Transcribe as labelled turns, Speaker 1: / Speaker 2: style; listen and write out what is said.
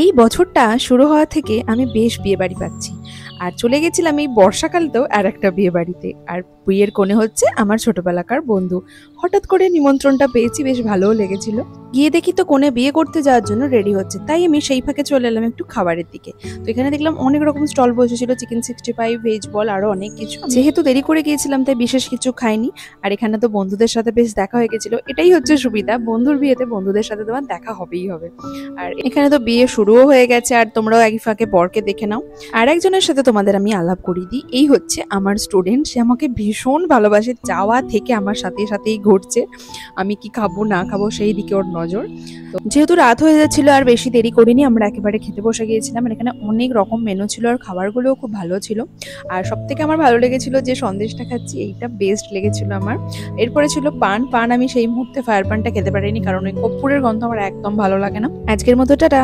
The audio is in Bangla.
Speaker 1: এই বছরটা শুরু হওয়া থেকে আমি বেশ বিয়ে বাড়ি পাচ্ছি। আর চলে গেছিলাম এই বর্ষাকালতেও আর একটা বিয়ে বাড়িতে। আর বিয়ের কোণে হচ্ছে আমার ছোটবেলাকার বন্ধু। হঠাৎ করে নিমন্ত্রণটা পেয়েছি, বেশ ভালোও লেগেছিল। গিয়ে দেখি তো কোণে বিয়ে করতে যাওয়ার জন্য রেডি হচ্ছে, তাই আমি সেই ফাঁকে চলে এলাম একটু খাবারের দিকে। তো এখানে দেখলাম অনেক রকম স্টল বসেছিল, চিকেন 65, ভেজ বল, আরো অনেক কিছু। যেহেতু দেরি করে গিয়েছিলাম তাই বিশেষ কিছু খাইনি। আর এখানে তো বন্ধুদের সাথে বেশ দেখা হয়ে গেছিল, এটাই হচ্ছে সুবিধা, বন্ধুর বিয়েতে বন্ধুদের সাথে তোমার দেখা হবেই হবে। আর এখানে তো বিয়ে শুরুও হয়ে গেছে, আর তোমরাও একই ফাঁকে বরকে দেখে নাও। আর একজনের সাথে তোমাদের আমি আলাপ করিয়ে দিই, এই হচ্ছে আমার স্টুডেন্ট। সে আমাকে ভীষণ ভালোবাসে, যাওয়া থেকে আমার সাথে সাথেই ঘুরছে। আমি কি খাবো না খাবো সেই দিকে ওর নজর। তো যেহেতু রাত হয়ে যাচ্ছিল আর বেশি দেরি করিনি, আমরা একেবারে খেতে বসে গিয়েছিলাম। আর এখানে অনেক রকম মেনু ছিল আর খাবারগুলোও খুব ভালো ছিল। আর সব থেকে আমার ভালো লেগেছিল যে সন্দেশটা খাচ্ছি, এইটা বেস্ট লেগেছিল আমার। এরপরে ছিল পান। পান আমি সেই মুহূর্তে ফায়ার পানটা খেতে পারিনি, কারণ ওই কর্পূরের গন্ধ আমার একদম ভালো লাগে না। আজকের মতো টাটা।